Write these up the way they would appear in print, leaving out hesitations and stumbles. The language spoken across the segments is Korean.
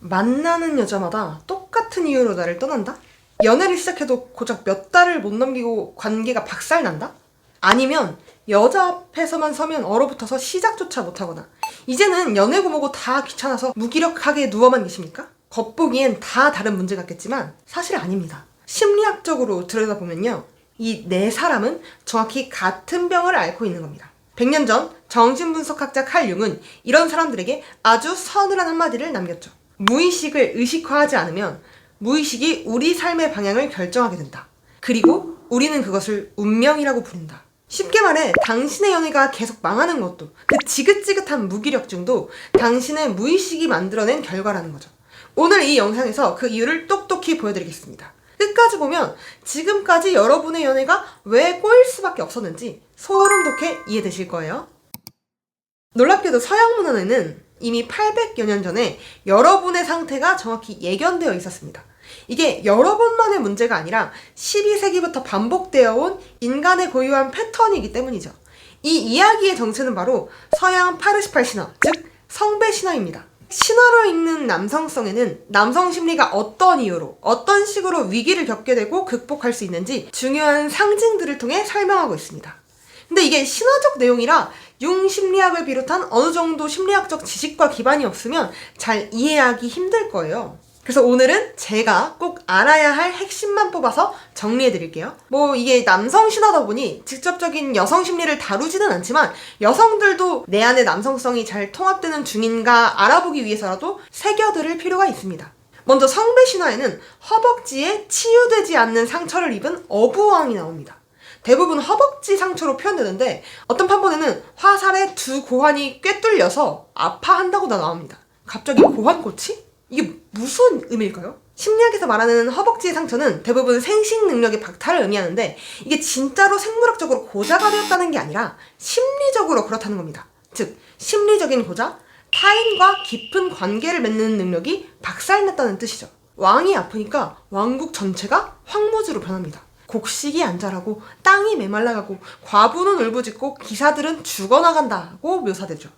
만나는 여자마다 똑같은 이유로 나를 떠난다? 연애를 시작해도 고작 몇 달을 못 넘기고 관계가 박살난다? 아니면 여자 앞에서만 서면 얼어붙어서 시작조차 못하거나 이제는 연애고 뭐고 다 귀찮아서 무기력하게 누워만 계십니까? 겉보기엔 다 다른 문제 같겠지만 사실 아닙니다. 심리학적으로 들여다보면요, 이 네 사람은 정확히 같은 병을 앓고 있는 겁니다. 100년 전 정신분석학자 칼 융은 이런 사람들에게 아주 서늘한 한마디를 남겼죠. 무의식을 의식화하지 않으면 무의식이 우리 삶의 방향을 결정하게 된다. 그리고 우리는 그것을 운명이라고 부른다. 쉽게 말해 당신의 연애가 계속 망하는 것도, 그 지긋지긋한 무기력증도 당신의 무의식이 만들어낸 결과라는 거죠. 오늘 이 영상에서 그 이유를 똑똑히 보여드리겠습니다. 끝까지 보면 지금까지 여러분의 연애가 왜 꼬일 수밖에 없었는지 소름 돋게 이해되실 거예요. 놀랍게도 서양 문헌에는 이미 800여 년 전에 여러분의 상태가 정확히 예견되어 있었습니다. 이게 여러분만의 문제가 아니라 12세기부터 반복되어 온 인간의 고유한 패턴이기 때문이죠. 이 이야기의 정체는 바로 서양 파르시팔 신화, 즉 성배 신화입니다. 신화로 읽는 남성성에는 남성 심리가 어떤 이유로, 어떤 식으로 위기를 겪게 되고 극복할 수 있는지 중요한 상징들을 통해 설명하고 있습니다. 근데 이게 신화적 내용이라 융 심리학을 비롯한 어느 정도 심리학적 지식과 기반이 없으면 잘 이해하기 힘들 거예요. 그래서 오늘은 제가 꼭 알아야 할 핵심만 뽑아서 정리해드릴게요. 이게 남성 신화다 보니 직접적인 여성 심리를 다루지는 않지만 여성들도 내 안의 남성성이 잘 통합되는 중인가 알아보기 위해서라도 새겨들을 필요가 있습니다. 먼저 성배 신화에는 허벅지에 치유되지 않는 상처를 입은 어부왕이 나옵니다. 대부분 허벅지 상처로 표현되는데 어떤 판본에는 화살에 두 고환이 꿰뚫려서 아파한다고도 나옵니다. 갑자기 고환고치? 이게 무슨 의미일까요? 심리학에서 말하는 허벅지의 상처는 대부분 생식 능력의 박탈을 의미하는데 이게 진짜로 생물학적으로 고자가 되었다는 게 아니라 심리적으로 그렇다는 겁니다. 즉, 심리적인 고자, 타인과 깊은 관계를 맺는 능력이 박살났다는 뜻이죠. 왕이 아프니까 왕국 전체가 황무지로 변합니다. 곡식이 안 자라고 땅이 메말라가고 과부는 울부짖고 기사들은 죽어나간다고 묘사되죠.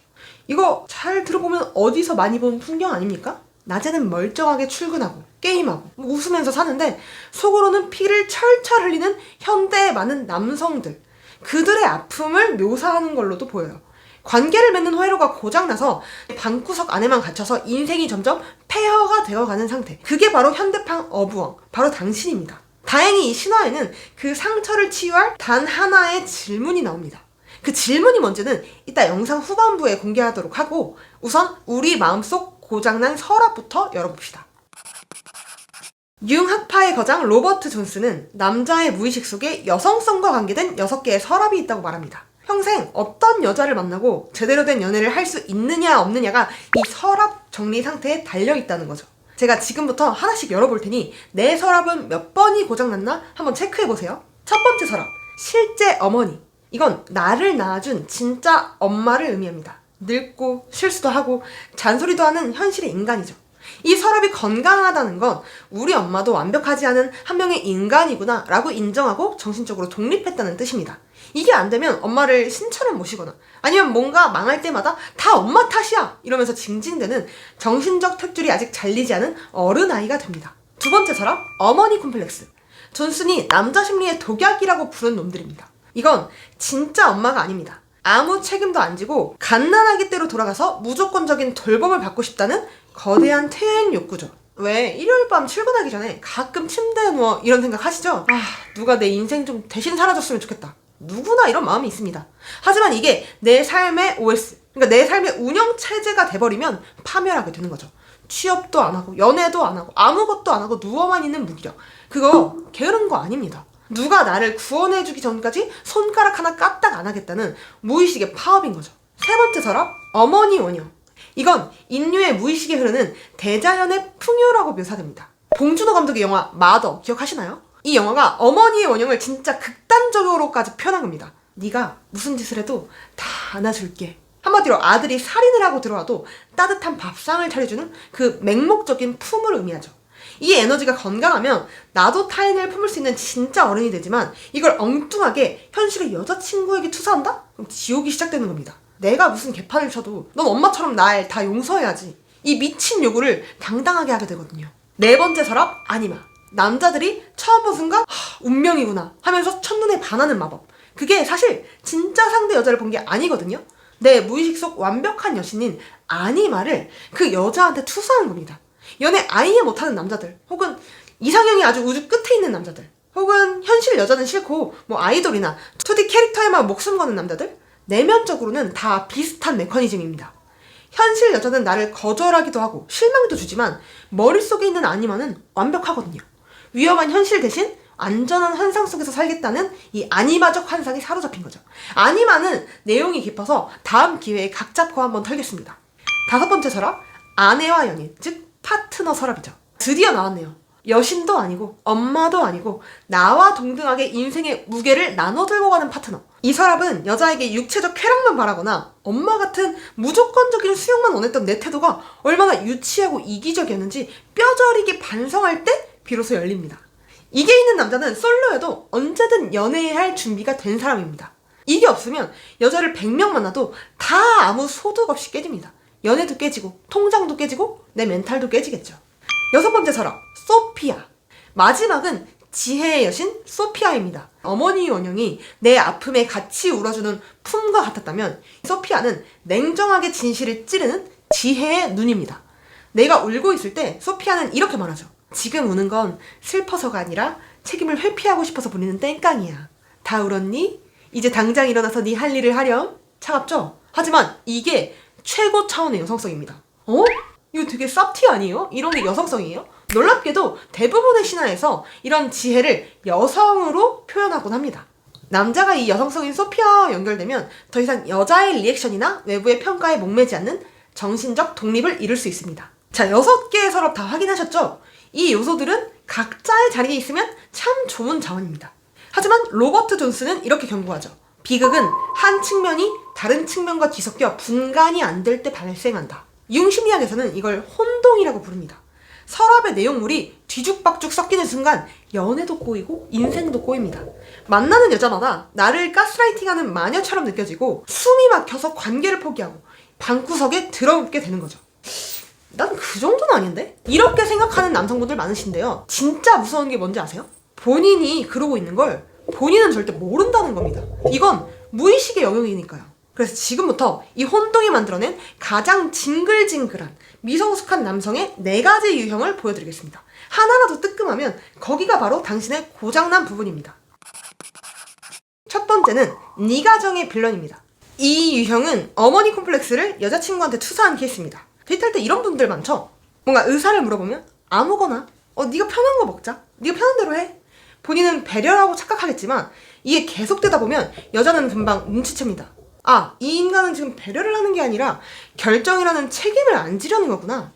이거 잘 들어보면 어디서 많이 본 풍경 아닙니까? 낮에는 멀쩡하게 출근하고 게임하고 웃으면서 사는데 속으로는 피를 철철 흘리는 현대의 많은 남성들, 그들의 아픔을 묘사하는 걸로도 보여요. 관계를 맺는 회로가 고장나서 방구석 안에만 갇혀서 인생이 점점 폐허가 되어가는 상태, 그게 바로 현대판 어부왕, 바로 당신입니다. 다행히 이 신화에는 그 상처를 치유할 단 하나의 질문이 나옵니다. 그 질문이 뭔지는 이따 영상 후반부에 공개하도록 하고 우선 우리 마음속 고장난 서랍부터 열어봅시다. 융학파의 거장 로버트 존스는 남자의 무의식 속에 여성성과 관계된 6개의 서랍이 있다고 말합니다. 평생 어떤 여자를 만나고 제대로 된 연애를 할 수 있느냐 없느냐가 이 서랍 정리 상태에 달려있다는 거죠. 제가 지금부터 하나씩 열어볼 테니 내 서랍은 몇 번이 고장났나 한번 체크해보세요. 첫 번째 서랍, 실제 어머니. 이건 나를 낳아준 진짜 엄마를 의미합니다. 늙고 실수도 하고 잔소리도 하는 현실의 인간이죠. 이 서랍이 건강하다는 건 우리 엄마도 완벽하지 않은 한 명의 인간이구나 라고 인정하고 정신적으로 독립했다는 뜻입니다. 이게 안 되면 엄마를 신처럼 모시거나 아니면 뭔가 망할 때마다 다 엄마 탓이야 이러면서 징징대는 정신적 탯줄이 아직 잘리지 않은 어른아이가 됩니다. 두 번째 서랍, 어머니 콤플렉스. 존슨이 남자 심리의 독약이라고 부른 놈들입니다. 이건 진짜 엄마가 아닙니다. 아무 책임도 안 지고 갓난아기때로 돌아가서 무조건적인 돌봄을 받고 싶다는 거대한 퇴행 욕구죠. 왜 일요일 밤 출근하기 전에 가끔 침대에 누워 이런 생각 하시죠? 누가 내 인생 좀 대신 살아줬으면 좋겠다. 누구나 이런 마음이 있습니다. 하지만 이게 내 삶의 OS, 그러니까 내 삶의 운영체제가 돼버리면 파멸하게 되는 거죠. 취업도 안 하고 연애도 안 하고 아무것도 안 하고 누워만 있는 무기력. 그거 게으른 거 아닙니다. 누가 나를 구원해주기 전까지 손가락 하나 까딱 안 하겠다는 무의식의 파업인 거죠. 세 번째 서랍, 어머니 원형. 이건 인류의 무의식에 흐르는 대자연의 풍요라고 묘사됩니다. 봉준호 감독의 영화 마더 기억하시나요? 이 영화가 어머니의 원형을 진짜 극단적으로까지 표현한 겁니다. 네가 무슨 짓을 해도 다 안아줄게. 한마디로 아들이 살인을 하고 들어와도 따뜻한 밥상을 차려주는 그 맹목적인 품을 의미하죠. 이 에너지가 건강하면 나도 타인을 품을 수 있는 진짜 어른이 되지만 이걸 엉뚱하게 현실의 여자친구에게 투사한다? 그럼 지옥이 시작되는 겁니다. 내가 무슨 개판을 쳐도 넌 엄마처럼 날 다 용서해야지. 이 미친 요구를 당당하게 하게 되거든요. 네 번째 서랍, 아니마. 남자들이 처음 본 순간 운명이구나 하면서 첫눈에 반하는 마법. 그게 사실 진짜 상대 여자를 본 게 아니거든요. 내 무의식 속 완벽한 여신인 아니마를 그 여자한테 투사한 겁니다. 연애 아예 못하는 남자들, 혹은 이상형이 아주 우주 끝에 있는 남자들, 혹은 현실 여자는 싫고 뭐 아이돌이나 2D 캐릭터에만 목숨 거는 남자들, 내면적으로는 다 비슷한 메커니즘입니다. 현실 여자는 나를 거절하기도 하고 실망도 주지만 머릿속에 있는 아니마는 완벽하거든요. 위험한 현실 대신 안전한 환상 속에서 살겠다는 이 아니마적 환상이 사로잡힌 거죠. 아니마는 내용이 깊어서 다음 기회에 각 잡고 한번 털겠습니다. 다섯 번째 서랍, 아내와 연인, 즉 파트너 서랍이죠. 드디어 나왔네요. 여신도 아니고 엄마도 아니고 나와 동등하게 인생의 무게를 나눠 들고 가는 파트너. 이 서랍은 여자에게 육체적 쾌락만 바라거나 엄마 같은 무조건적인 수용만 원했던 내 태도가 얼마나 유치하고 이기적이었는지 뼈저리게 반성할 때 비로소 열립니다. 이게 있는 남자는 솔로여도 언제든 연애할 준비가 된 사람입니다. 이게 없으면 여자를 100명 만나도 다 아무 소득 없이 깨집니다. 연애도 깨지고 통장도 깨지고 내 멘탈도 깨지겠죠. 여섯 번째 서랍, 소피아. 마지막은 지혜의 여신 소피아입니다. 어머니 원형이 내 아픔에 같이 울어주는 품과 같았다면 소피아는 냉정하게 진실을 찌르는 지혜의 눈입니다. 내가 울고 있을 때 소피아는 이렇게 말하죠. 지금 우는 건 슬퍼서가 아니라 책임을 회피하고 싶어서 부리는 땡깡이야. 다 울었니? 이제 당장 일어나서 네 할 일을 하렴. 차갑죠? 하지만 이게 최고 차원의 여성성입니다. 이거 되게 쌉티 아니에요? 이런 게 여성성이에요? 놀랍게도 대부분의 신화에서 이런 지혜를 여성으로 표현하곤 합니다. 남자가 이 여성성인 소피아와 연결되면 더 이상 여자의 리액션이나 외부의 평가에 목매지 않는 정신적 독립을 이룰 수 있습니다. 자, 6개의 서랍 다 확인하셨죠? 이 요소들은 각자의 자리에 있으면 참 좋은 자원입니다. 하지만 로버트 존스는 이렇게 경고하죠. 비극은 한 측면이 다른 측면과 뒤섞여 분간이 안 될 때 발생한다. 융심리학에서는 이걸 혼동이라고 부릅니다. 서랍의 내용물이 뒤죽박죽 섞이는 순간 연애도 꼬이고 인생도 꼬입니다. 만나는 여자마다 나를 가스라이팅하는 마녀처럼 느껴지고 숨이 막혀서 관계를 포기하고 방구석에 들어눕게 되는 거죠. 난 그 정도는 아닌데? 이렇게 생각하는 남성분들 많으신데요. 진짜 무서운 게 뭔지 아세요? 본인이 그러고 있는 걸 본인은 절대 모른다는 겁니다. 이건 무의식의 영역이니까요. 그래서 지금부터 이 혼동이 만들어낸 가장 징글징글한 미성숙한 남성의 4가지 유형을 보여드리겠습니다. 하나라도 뜨끔하면 거기가 바로 당신의 고장난 부분입니다. 첫 번째는 네가 정의 빌런입니다. 이 유형은 어머니 콤플렉스를 여자친구한테 투사한 케이스입니다. 데이트할 때 이런 분들 많죠? 뭔가 의사를 물어보면 아무거나 네가 편한 거 먹자. 네가 편한 대로 해. 본인은 배려라고 착각하겠지만 이게 계속되다 보면 여자는 금방 눈치챕니다. 이 인간은 지금 배려를 하는 게 아니라 결정이라는 책임을 안 지려는 거구나.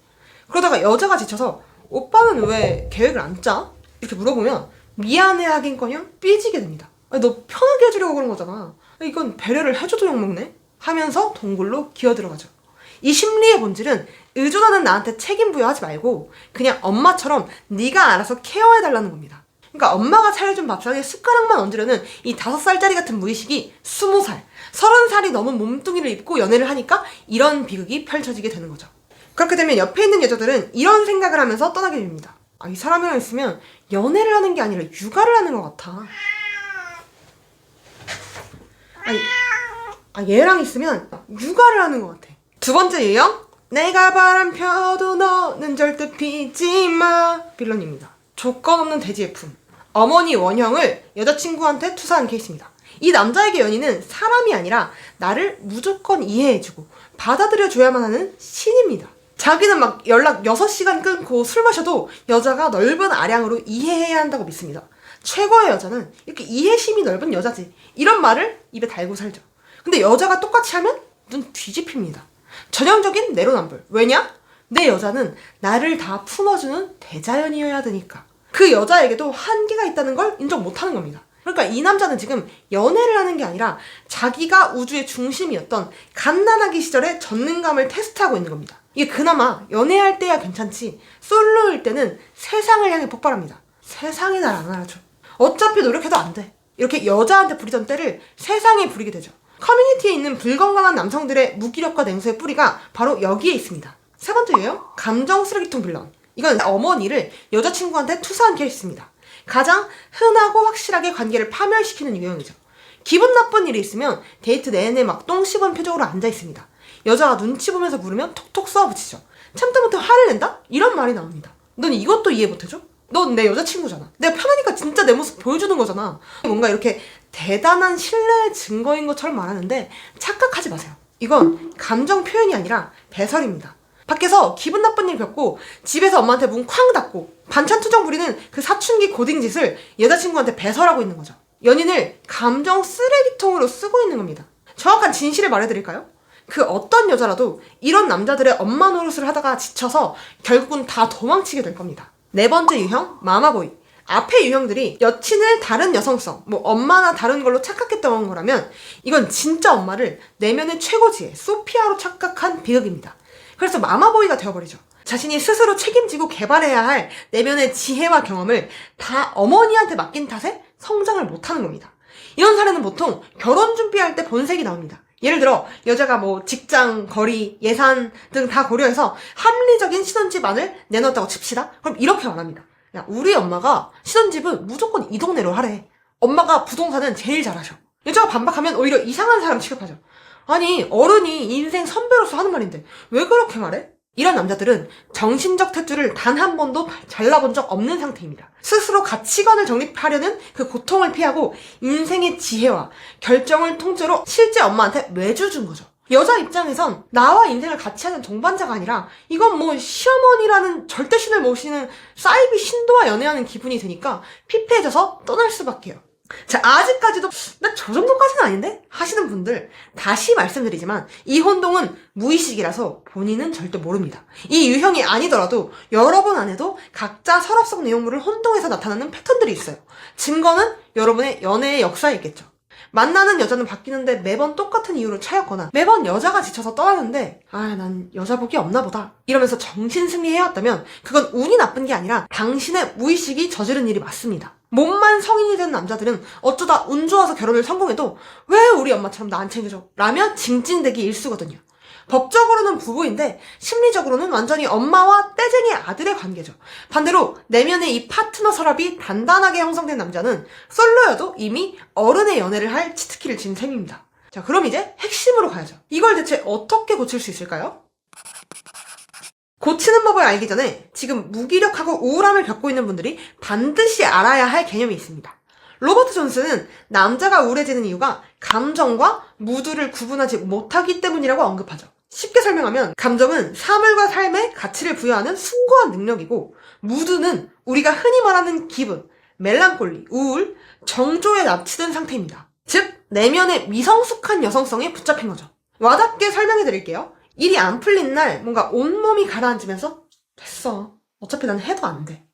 그러다가 여자가 지쳐서 오빠는 왜 계획을 안 짜? 이렇게 물어보면 미안해하긴커녕 삐지게 됩니다. 너 편하게 해주려고 그런 거잖아. 이건 배려를 해줘도 욕먹네? 하면서 동굴로 기어들어가죠. 이 심리의 본질은 의존하는 나한테 책임 부여하지 말고 그냥 엄마처럼 네가 알아서 케어해달라는 겁니다. 그러니까 엄마가 차려준 밥상에 숟가락만 얹으려는 이 5살짜리 같은 무의식이 20살, 30살이 넘은 몸뚱이를 입고 연애를 하니까 이런 비극이 펼쳐지게 되는 거죠. 그렇게 되면 옆에 있는 여자들은 이런 생각을 하면서 떠나게 됩니다. 이 사람이랑 있으면 연애를 하는 게 아니라 육아를 하는 것 같아. 얘랑 있으면 육아를 하는 것 같아. 두 번째 유형, 내가 바람 펴도 너는 절대 피지 마 빌런입니다. 조건 없는 돼지의 품. 어머니 원형을 여자친구한테 투사한 케이스입니다. 이 남자에게 연인은 사람이 아니라 나를 무조건 이해해주고 받아들여줘야만 하는 신입니다. 자기는 막 연락 6시간 끊고 술 마셔도 여자가 넓은 아량으로 이해해야 한다고 믿습니다. 최고의 여자는 이렇게 이해심이 넓은 여자지. 이런 말을 입에 달고 살죠. 근데 여자가 똑같이 하면 눈 뒤집힙니다. 전형적인 내로남불. 왜냐? 내 여자는 나를 다 품어주는 대자연이어야 되니까. 그 여자에게도 한계가 있다는 걸 인정 못하는 겁니다. 그러니까 이 남자는 지금 연애를 하는 게 아니라 자기가 우주의 중심이었던 갓난아기 시절의 전능감을 테스트하고 있는 겁니다. 이게 그나마 연애할 때야 괜찮지 솔로일 때는 세상을 향해 폭발합니다. 세상이 날 안 알아줘. 어차피 노력해도 안 돼. 이렇게 여자한테 부리던 때를 세상에 부리게 되죠. 커뮤니티에 있는 불건강한 남성들의 무기력과 냉소의 뿌리가 바로 여기에 있습니다. 세 번째 유형, 감정 쓰레기통 빌런. 이건 어머니를 여자친구한테 투사한 케이스입니다. 가장 흔하고 확실하게 관계를 파멸시키는 유형이죠. 기분 나쁜 일이 있으면 데이트 내내 막 똥 씹은 표정으로 앉아있습니다. 여자가 눈치 보면서 물으면 톡톡 쏘아붙이죠. 참다 못해 화를 낸다? 이런 말이 나옵니다. 넌 이것도 이해 못해줘? 넌 내 여자친구잖아. 내가 편하니까 진짜 내 모습 보여주는 거잖아. 뭔가 이렇게 대단한 신뢰의 증거인 것처럼 말하는데 착각하지 마세요. 이건 감정 표현이 아니라 배설입니다. 밖에서 기분 나쁜 일 겪고 집에서 엄마한테 문 쾅 닫고 반찬 투정 부리는 그 사춘기 고딩 짓을 여자친구한테 배설하고 있는 거죠. 연인을 감정 쓰레기통으로 쓰고 있는 겁니다. 정확한 진실을 말해드릴까요? 그 어떤 여자라도 이런 남자들의 엄마 노릇을 하다가 지쳐서 결국은 다 도망치게 될 겁니다. 네 번째 유형, 마마보이. 앞의 유형들이 여친을 다른 여성성, 엄마나 다른 걸로 착각했던 거라면 이건 진짜 엄마를 내면의 최고지에 소피아로 착각한 비극입니다. 그래서 마마보이가 되어버리죠. 자신이 스스로 책임지고 개발해야 할 내면의 지혜와 경험을 다 어머니한테 맡긴 탓에 성장을 못하는 겁니다. 이런 사례는 보통 결혼 준비할 때 본색이 나옵니다. 예를 들어 여자가 직장, 거리, 예산 등 다 고려해서 합리적인 신혼집안을 내놓았다고 칩시다. 그럼 이렇게 말합니다. 야, 우리 엄마가 신혼집은 무조건 이 동네로 하래. 엄마가 부동산은 제일 잘하셔. 여자가 반박하면 오히려 이상한 사람 취급하죠. 아니, 어른이 인생 선배로서 하는 말인데 왜 그렇게 말해? 이런 남자들은 정신적 탯줄을 단 한 번도 잘라본 적 없는 상태입니다. 스스로 가치관을 정립하려는 그 고통을 피하고 인생의 지혜와 결정을 통째로 실제 엄마한테 외주준 거죠. 여자 입장에선 나와 인생을 같이 하는 동반자가 아니라 이건 시어머니라는 절대신을 모시는 사이비 신도와 연애하는 기분이 드니까 피폐해져서 떠날 수밖에요. 자, 아직까지도 나 저 정도까지는 아닌데? 하시는 분들 다시 말씀드리지만 이 혼동은 무의식이라서 본인은 절대 모릅니다. 이 유형이 아니더라도 여러 번 안 해도 각자 서랍 속 내용물을 혼동해서 나타나는 패턴들이 있어요. 증거는 여러분의 연애의 역사에 있겠죠. 만나는 여자는 바뀌는데 매번 똑같은 이유로 차였거나 매번 여자가 지쳐서 떠나는데 난 여자 복이 없나 보다 이러면서 정신승리해왔다면 그건 운이 나쁜 게 아니라 당신의 무의식이 저지른 일이 맞습니다. 몸만 성인이 된 남자들은 어쩌다 운 좋아서 결혼을 성공해도 왜 우리 엄마처럼 나 안 챙겨줘? 라며 징징대기 일쑤거든요. 법적으로는 부부인데 심리적으로는 완전히 엄마와 떼쟁이 아들의 관계죠. 반대로 내면의 이 파트너 서랍이 단단하게 형성된 남자는 솔로여도 이미 어른의 연애를 할 치트키를 진 셈입니다. 자, 그럼 이제 핵심으로 가야죠. 이걸 대체 어떻게 고칠 수 있을까요? 고치는 법을 알기 전에 지금 무기력하고 우울함을 겪고 있는 분들이 반드시 알아야 할 개념이 있습니다. 로버트 존스는 남자가 우울해지는 이유가 감정과 무드를 구분하지 못하기 때문이라고 언급하죠. 쉽게 설명하면 감정은 사물과 삶에 가치를 부여하는 숭고한 능력이고 무드는 우리가 흔히 말하는 기분, 멜랑콜리, 우울, 정조에 납치된 상태입니다. 즉, 내면의 미성숙한 여성성에 붙잡힌 거죠. 와닿게 설명해 드릴게요. 일이 안 풀린 날 뭔가 온몸이 가라앉으면서 됐어. 어차피 난 해도 안 돼.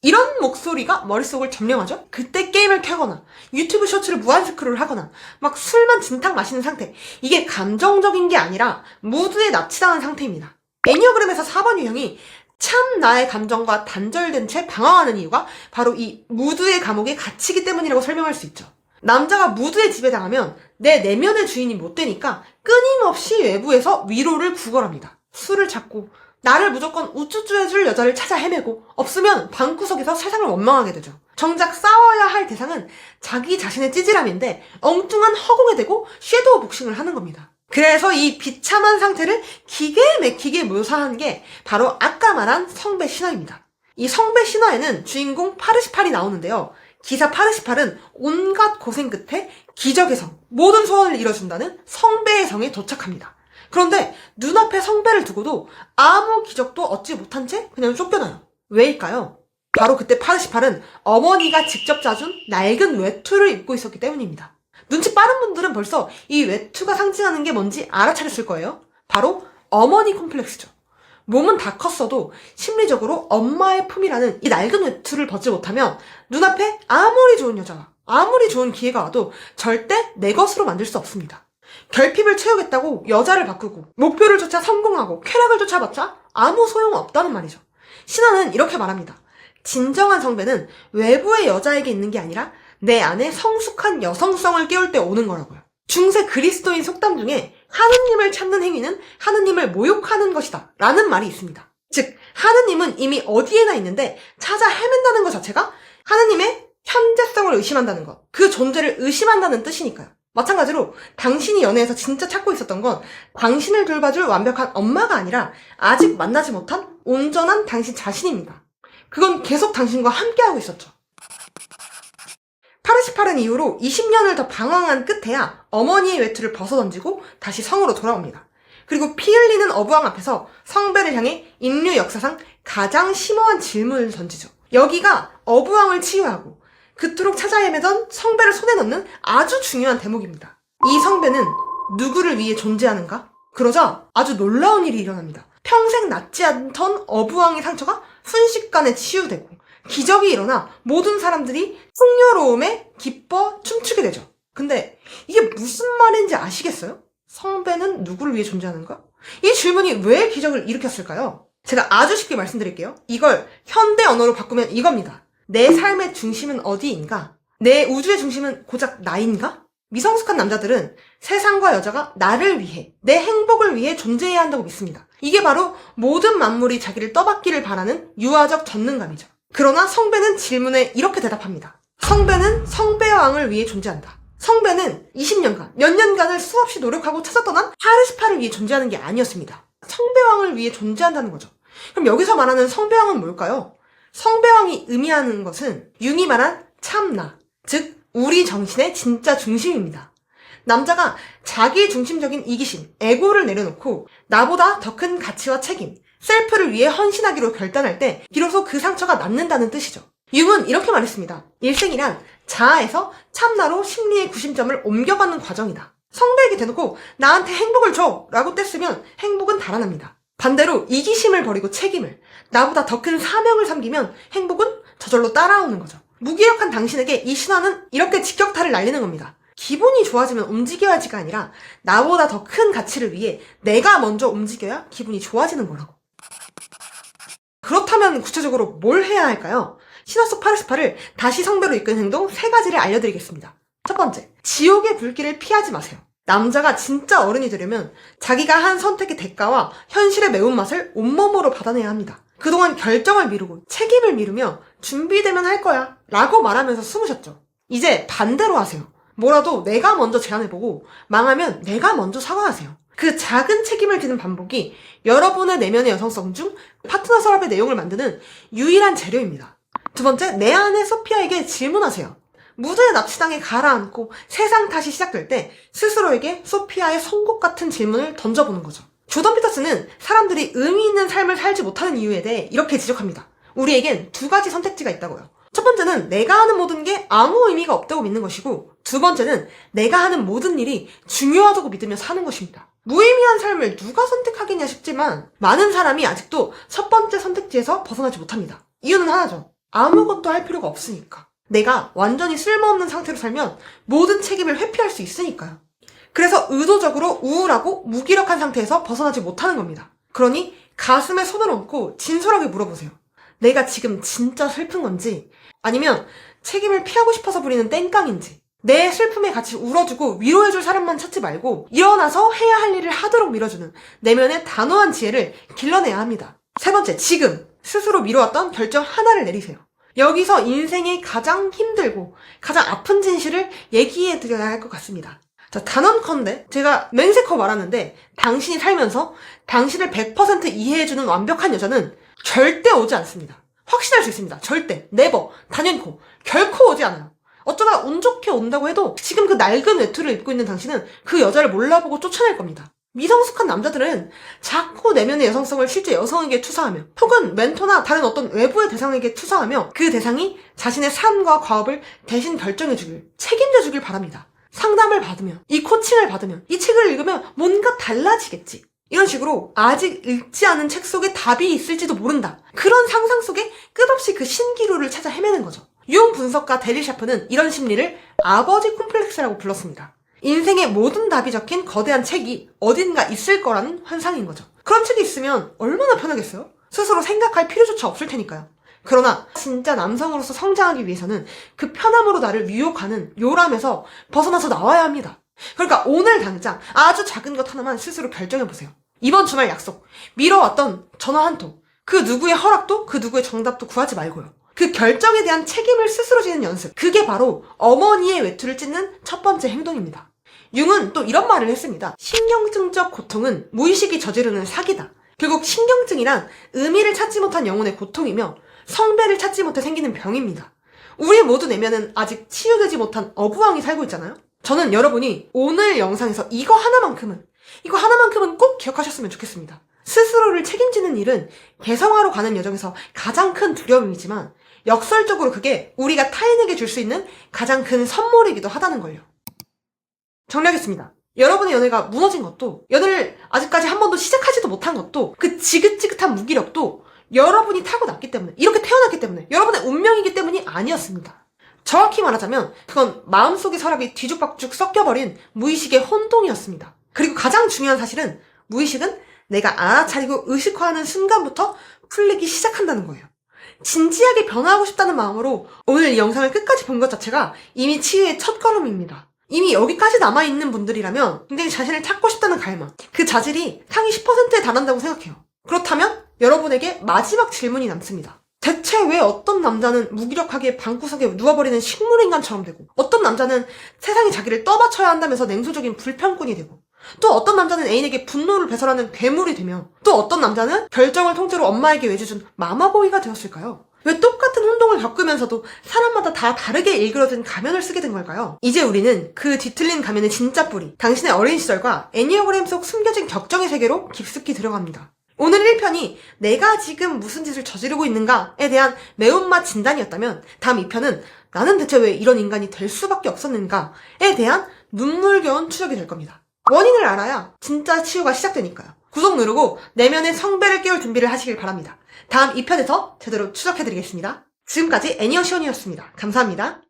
이런 목소리가 머릿속을 점령하죠? 그때 게임을 켜거나 유튜브 쇼츠를 무한 스크롤 하거나 막 술만 진탕 마시는 상태. 이게 감정적인 게 아니라 무드에 납치당한 상태입니다. 애니어그램에서 4번 유형이 참 나의 감정과 단절된 채 방황하는 이유가 바로 이 무드의 감옥에 갇히기 때문이라고 설명할 수 있죠. 남자가 무드에 지배당하면 내 내면의 주인이 못 되니까 끊임없이 외부에서 위로를 구걸합니다. 술을 찾고 나를 무조건 우쭈쭈 해줄 여자를 찾아 헤매고 없으면 방구석에서 세상을 원망하게 되죠. 정작 싸워야 할 대상은 자기 자신의 찌질함인데 엉뚱한 허공에 대고 섀도우 복싱을 하는 겁니다. 그래서 이 비참한 상태를 기계 맥히게 묘사한 게 바로 아까 말한 성배 신화입니다. 이 성배 신화에는 주인공 파르시팔이 나오는데요. 기사 파르시팔은 온갖 고생 끝에 기적의 성, 모든 소원을 이뤄준다는 성배의 성에 도착합니다. 그런데 눈앞에 성배를 두고도 아무 기적도 얻지 못한 채 그냥 쫓겨나요. 왜일까요? 바로 그때 파르시팔은 어머니가 직접 짜준 낡은 외투를 입고 있었기 때문입니다. 눈치 빠른 분들은 벌써 이 외투가 상징하는 게 뭔지 알아차렸을 거예요. 바로 어머니 콤플렉스죠. 몸은 다 컸어도 심리적으로 엄마의 품이라는 이 낡은 외투를 벗지 못하면 눈앞에 아무리 좋은 여자와 아무리 좋은 기회가 와도 절대 내 것으로 만들 수 없습니다. 결핍을 채우겠다고 여자를 바꾸고 목표를 쫓아 성공하고 쾌락을 쫓아봤자 아무 소용없다는 말이죠. 신화는 이렇게 말합니다. 진정한 성배는 외부의 여자에게 있는 게 아니라 내 안에 성숙한 여성성을 깨울 때 오는 거라고요. 중세 그리스도인 속담 중에 하느님을 찾는 행위는 하느님을 모욕하는 것이다 라는 말이 있습니다. 즉 하느님은 이미 어디에나 있는데 찾아 헤맨다는 것 자체가 하느님의 현재성을 의심한다는 것, 그 존재를 의심한다는 뜻이니까요. 마찬가지로 당신이 연애에서 진짜 찾고 있었던 건 당신을 돌봐줄 완벽한 엄마가 아니라 아직 만나지 못한 온전한 당신 자신입니다. 그건 계속 당신과 함께하고 있었죠. 파르시팔은 이후로 20년을 더 방황한 끝에야 어머니의 외투를 벗어던지고 다시 성으로 돌아옵니다. 그리고 피 흘리는 어부왕 앞에서 성배를 향해 인류 역사상 가장 심오한 질문을 던지죠. 여기가 어부왕을 치유하고 그토록 찾아 헤매던 성배를 손에 넣는 아주 중요한 대목입니다. 이 성배는 누구를 위해 존재하는가? 그러자 아주 놀라운 일이 일어납니다. 평생 낫지 않던 어부왕의 상처가 순식간에 치유되고 기적이 일어나 모든 사람들이 풍요로움에 기뻐 춤추게 되죠. 근데 이게 무슨 말인지 아시겠어요? 성배는 누구를 위해 존재하는가? 이 질문이 왜 기적을 일으켰을까요? 제가 아주 쉽게 말씀드릴게요. 이걸 현대 언어로 바꾸면 이겁니다. 내 삶의 중심은 어디인가? 내 우주의 중심은 고작 나인가? 미성숙한 남자들은 세상과 여자가 나를 위해, 내 행복을 위해 존재해야 한다고 믿습니다. 이게 바로 모든 만물이 자기를 떠받기를 바라는 유아적 전능감이죠. 그러나 성배는 질문에 이렇게 대답합니다. 성배는 성배왕을 위해 존재한다. 성배는 20년간, 몇 년간을 수없이 노력하고 찾아 떠난 파르시팔을 위해 존재하는 게 아니었습니다. 성배왕을 위해 존재한다는 거죠. 그럼 여기서 말하는 성배왕은 뭘까요? 성배왕이 의미하는 것은 융이 말한 참나, 즉 우리 정신의 진짜 중심입니다. 남자가 자기 중심적인 이기심, 에고를 내려놓고 나보다 더 큰 가치와 책임, 셀프를 위해 헌신하기로 결단할 때 비로소 그 상처가 낫는다는 뜻이죠. 융은 이렇게 말했습니다. 일생이란 자아에서 참나로 심리의 구심점을 옮겨가는 과정이다. 성배에게 대놓고 나한테 행복을 줘! 라고 뗐으면 행복은 달아납니다. 반대로 이기심을 버리고 책임을, 나보다 더 큰 사명을 삼기면 행복은 저절로 따라오는 거죠. 무기력한 당신에게 이 신화는 이렇게 직격탄을 날리는 겁니다. 기분이 좋아지면 움직여야지가 아니라 나보다 더 큰 가치를 위해 내가 먼저 움직여야 기분이 좋아지는 거라고. 그렇다면 구체적으로 뭘 해야 할까요? 신화 속 파르시팔을 다시 성배로 이끈 행동 3가지를 알려드리겠습니다. 첫 번째, 지옥의 불길을 피하지 마세요. 남자가 진짜 어른이 되려면 자기가 한 선택의 대가와 현실의 매운맛을 온몸으로 받아내야 합니다. 그동안 결정을 미루고 책임을 미루며 준비되면 할 거야 라고 말하면서 숨으셨죠. 이제 반대로 하세요. 뭐라도 내가 먼저 제안해보고 망하면 내가 먼저 사과하세요. 그 작은 책임을 지는 반복이 여러분의 내면의 여성성 중 파트너 서랍의 내용을 만드는 유일한 재료입니다. 두 번째, 내 안의 소피아에게 질문하세요. 무드에 납치당해 가라앉고 세상 탓이 시작될 때 스스로에게 소피아의 선곡 같은 질문을 던져보는 거죠. 조던 피터슨은 사람들이 의미 있는 삶을 살지 못하는 이유에 대해 이렇게 지적합니다. 우리에겐 2가지 선택지가 있다고요. 첫 번째는 내가 하는 모든 게 아무 의미가 없다고 믿는 것이고, 두 번째는 내가 하는 모든 일이 중요하다고 믿으며 사는 것입니다. 무의미한 삶을 누가 선택하겠냐 싶지만 많은 사람이 아직도 첫 번째 선택지에서 벗어나지 못합니다. 이유는 하나죠. 아무것도 할 필요가 없으니까. 내가 완전히 쓸모없는 상태로 살면 모든 책임을 회피할 수 있으니까요. 그래서 의도적으로 우울하고 무기력한 상태에서 벗어나지 못하는 겁니다. 그러니 가슴에 손을 얹고 진솔하게 물어보세요. 내가 지금 진짜 슬픈 건지, 아니면 책임을 피하고 싶어서 부리는 땡깡인지. 내 슬픔에 같이 울어주고 위로해줄 사람만 찾지 말고 일어나서 해야 할 일을 하도록 밀어주는 내면의 단호한 지혜를 길러내야 합니다. 세 번째, 지금 스스로 미뤄왔던 결정 하나를 내리세요. 여기서 인생의 가장 힘들고 가장 아픈 진실을 얘기해드려야 할 것 같습니다. 자, 단언컨대 제가 맹세코 말하는데 당신이 살면서 당신을 100% 이해해주는 완벽한 여자는 절대 오지 않습니다. 확신할 수 있습니다. 절대, 네버, 단연코, 결코 오지 않아요. 어쩌다 운 좋게 온다고 해도 지금 그 낡은 외투를 입고 있는 당신은 그 여자를 몰라보고 쫓아낼 겁니다. 미성숙한 남자들은 자꾸 내면의 여성성을 실제 여성에게 투사하며, 혹은 멘토나 다른 어떤 외부의 대상에게 투사하며 그 대상이 자신의 삶과 과업을 대신 결정해주길, 책임져주길 바랍니다. 상담을 받으면, 이 코칭을 받으면, 이 책을 읽으면 뭔가 달라지겠지. 이런 식으로 아직 읽지 않은 책 속에 답이 있을지도 모른다. 그런 상상 속에 끝없이 그 신기루를 찾아 헤매는 거죠. 융 분석가 데릴 샤프는 이런 심리를 아버지 콤플렉스라고 불렀습니다. 인생의 모든 답이 적힌 거대한 책이 어딘가 있을 거라는 환상인 거죠. 그런 책이 있으면 얼마나 편하겠어요? 스스로 생각할 필요조차 없을 테니까요. 그러나 진짜 남성으로서 성장하기 위해서는 그 편함으로 나를 유혹하는 요람에서 벗어나서 나와야 합니다. 그러니까 오늘 당장 아주 작은 것 하나만 스스로 결정해보세요. 이번 주말 약속, 미뤄왔던 전화 한 통, 그 누구의 허락도 그 누구의 정답도 구하지 말고요. 그 결정에 대한 책임을 스스로 지는 연습, 그게 바로 어머니의 외투를 찢는 첫 번째 행동입니다. 융은 또 이런 말을 했습니다. 신경증적 고통은 무의식이 저지르는 사기다. 결국 신경증이란 의미를 찾지 못한 영혼의 고통이며 성배를 찾지 못해 생기는 병입니다. 우리 모두 내면은 아직 치유되지 못한 어부왕이 살고 있잖아요. 저는 여러분이 오늘 영상에서 이거 하나만큼은 꼭 기억하셨으면 좋겠습니다. 스스로를 책임지는 일은 개성화로 가는 여정에서 가장 큰 두려움이지만 역설적으로 그게 우리가 타인에게 줄 수 있는 가장 큰 선물이기도 하다는 걸요. 정리하겠습니다. 여러분의 연애가 무너진 것도, 연애를 아직까지 한 번도 시작하지도 못한 것도, 그 지긋지긋한 무기력도 여러분이 타고났기 때문에, 이렇게 태어났기 때문에, 여러분의 운명이기 때문이 아니었습니다. 정확히 말하자면 그건 마음속의 서랍이 뒤죽박죽 섞여버린 무의식의 혼동이었습니다. 그리고 가장 중요한 사실은 무의식은 내가 알아차리고 의식화하는 순간부터 풀리기 시작한다는 거예요. 진지하게 변화하고 싶다는 마음으로 오늘 이 영상을 끝까지 본 것 자체가 이미 치유의 첫걸음입니다. 이미 여기까지 남아있는 분들이라면 굉장히 자신을 찾고 싶다는 갈망, 그 자질이 상위 10%에 달한다고 생각해요. 그렇다면 여러분에게 마지막 질문이 남습니다. 대체 왜 어떤 남자는 무기력하게 방구석에 누워버리는 식물인간처럼 되고, 어떤 남자는 세상이 자기를 떠받쳐야 한다면서 냉소적인 불평꾼이 되고, 또 어떤 남자는 애인에게 분노를 배설하는 괴물이 되며, 또 어떤 남자는 결정을 통째로 엄마에게 외주준 마마보이가 되었을까요? 왜 똑같은 혼동을 겪으면서도 사람마다 다 다르게 일그러진 가면을 쓰게 된 걸까요? 이제 우리는 그 뒤틀린 가면의 진짜 뿌리, 당신의 어린 시절과 애니어그램 속 숨겨진 격정의 세계로 깊숙이 들어갑니다. 오늘 1편이 내가 지금 무슨 짓을 저지르고 있는가에 대한 매운맛 진단이었다면, 다음 2편은 나는 대체 왜 이런 인간이 될 수밖에 없었는가에 대한 눈물겨운 추적이 될 겁니다. 원인을 알아야 진짜 치유가 시작되니까요. 구독 누르고 내면의 성배를 깨울 준비를 하시길 바랍니다. 다음 2편에서 제대로 추적해드리겠습니다. 지금까지 애니어시온이었습니다. 감사합니다.